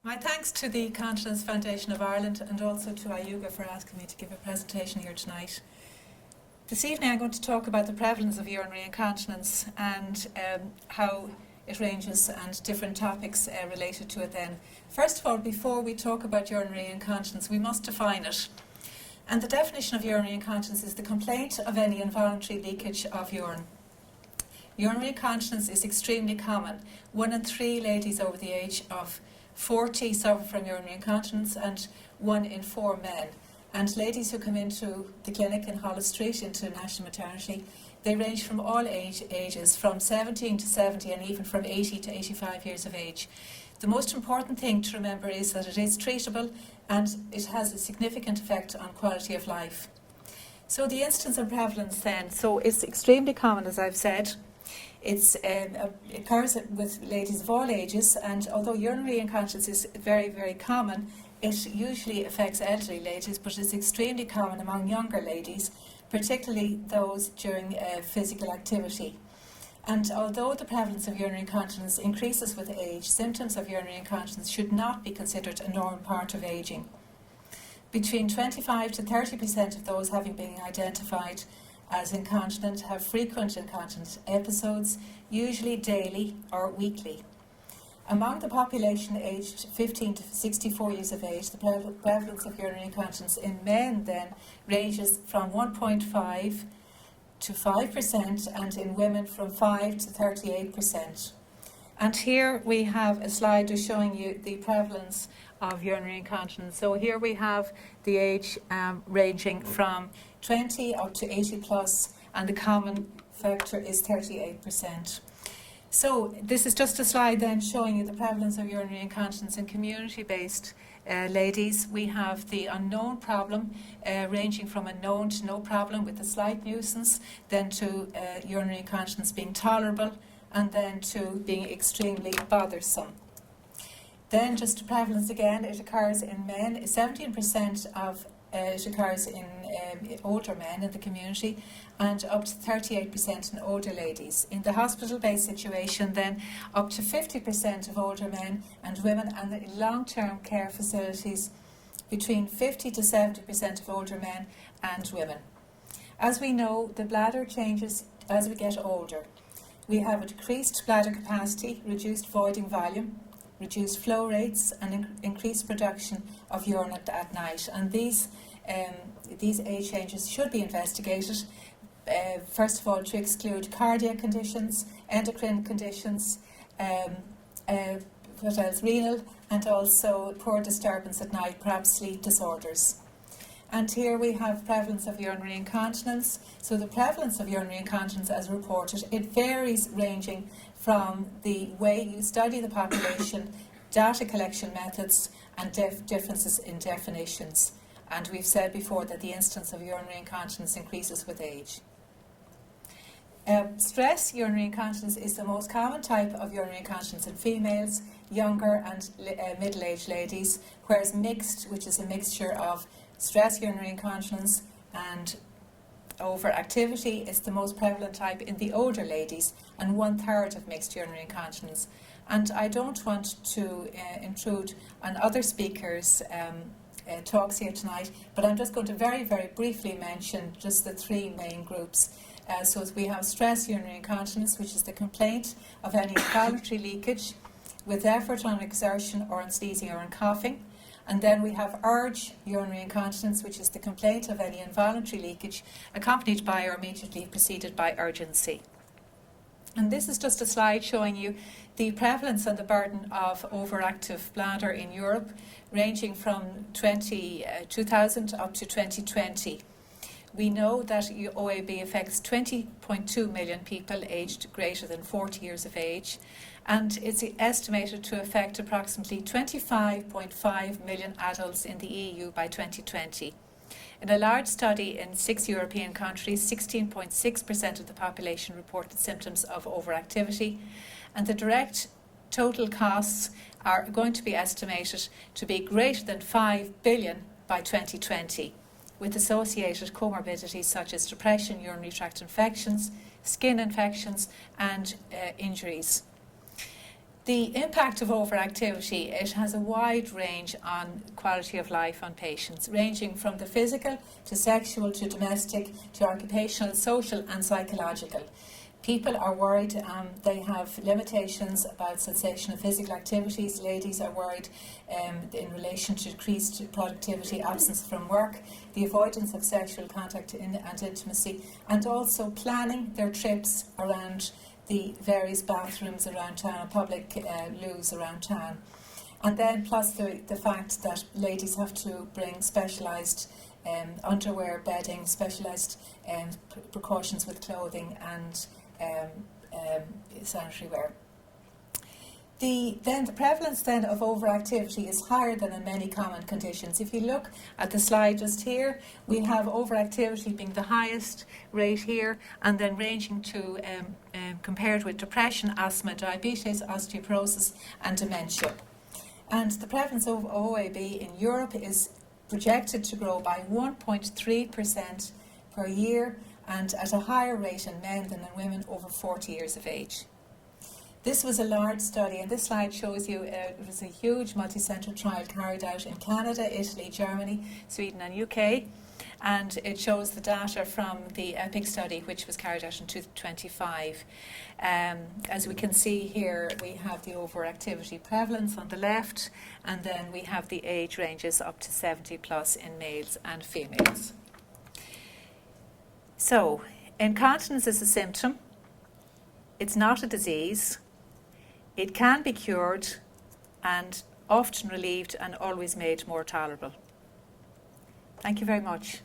My thanks to the Continence Foundation of Ireland and also to IUGA for asking me to give a presentation here tonight. This evening I'm going to talk about the prevalence of urinary incontinence and how it ranges and different topics related to it then. First of all, before we talk about urinary incontinence, we must define it. And the definition of urinary incontinence is the complaint of any involuntary leakage of urine. Urinary incontinence is extremely common. 1 in 3 ladies over the age of 40 suffer from urinary incontinence and 1 in 4 men. And ladies who come into the clinic in Holles Street, into National Maternity, they range from all ages, from 17 to 70 and even from 80 to 85 years of age. The most important thing to remember is that it is treatable and it has a significant effect on quality of life. So the incidence and prevalence then, so it's extremely common, as I've said. It occurs with ladies of all ages, and although urinary incontinence is very, very common, it usually affects elderly ladies, but it's extremely common among younger ladies, particularly those during physical activity. And although the prevalence of urinary incontinence increases with age, symptoms of urinary incontinence should not be considered a normal part of ageing. Between 25 to 30% of those having been identified as incontinent have frequent incontinence episodes, usually daily or weekly. Among the population aged 15 to 64 years of age, the prevalence of urinary incontinence in men then ranges from 1.5 to 5%, and in women from 5 to 38%. And here we have a slide just showing you the prevalence of urinary incontinence. So here we have the age ranging from 20 up to 80 plus, and the common factor is 38%. So this is just a slide then showing you the prevalence of urinary incontinence in community-based ladies. We have the unknown problem ranging from unknown to no problem with a slight nuisance, then to urinary incontinence being tolerable, and then to being extremely bothersome. Then just the prevalence again, it occurs in men. 17% of it occurs in older men in the community, and up to 38% in older ladies. In the hospital-based situation then, up to 50% of older men and women, and in long-term care facilities, between 50 to 70% of older men and women. As we know, the bladder changes as we get older. We have a decreased bladder capacity, reduced voiding volume, reduced flow rates, and increased production of urine at night. And these age changes should be investigated, first of all to exclude cardiac conditions, endocrine conditions, renal, and also poor disturbance at night, perhaps sleep disorders. And here we have prevalence of urinary incontinence. So the prevalence of urinary incontinence as reported, it varies ranging from the way you study the population, data collection methods, and differences in definitions. And we've said before that the incidence of urinary incontinence increases with age. Stress urinary incontinence is the most common type of urinary incontinence in females, younger and middle-aged ladies, whereas mixed, which is a mixture of stress urinary incontinence and overactivity, is the most prevalent type in the older ladies, and 1/3 of mixed urinary incontinence. And I don't want to intrude on other speakers' talks here tonight, but I'm just going to very, very briefly mention just the 3 main groups. So we have stress urinary incontinence, which is the complaint of any involuntary leakage with effort on exertion or on sneezing or on coughing. And then we have urge urinary incontinence, which is the complaint of any involuntary leakage accompanied by or immediately preceded by urgency. And this is just a slide showing you the prevalence and the burden of overactive bladder in Europe, ranging from 2000 up to 2020. We know that OAB affects 20.2 million people aged greater than 40 years of age, and it's estimated to affect approximately 25.5 million adults in the EU by 2020. In a large study in 6 European countries, 16.6% of the population reported symptoms of overactivity, and the direct total costs are going to be estimated to be greater than 5 billion by 2020, with associated comorbidities such as depression, urinary tract infections, skin infections, and injuries. The impact of overactivity, it has a wide range on quality of life on patients, ranging from the physical to sexual to domestic to occupational, social and psychological. People are worried, they have limitations about cessation of physical activities. Ladies are worried in relation to decreased productivity, absence from work, the avoidance of sexual contact and intimacy, and also planning their trips around the various bathrooms around town, public loos around town. And then plus the fact that ladies have to bring specialised underwear, bedding, specialised precautions with clothing and sanitary wear. The prevalence then of overactivity is higher than in many common conditions. If you look at the slide just here, we have overactivity being the highest rate here, and then ranging to compared with depression, asthma, diabetes, osteoporosis and dementia. And the prevalence of OAB in Europe is projected to grow by 1.3% per year, and at a higher rate in men than in women over 40 years of age. This was a large study, and this slide shows you it was a huge multi-centre trial carried out in Canada, Italy, Germany, Sweden and UK, and it shows the data from the EPIC study, which was carried out in 2025. As we can see here, we have the overactivity prevalence on the left, and then we have the age ranges up to 70 plus in males and females. So, incontinence is a symptom. It's not a disease. It can be cured and often relieved and always made more tolerable. Thank you very much.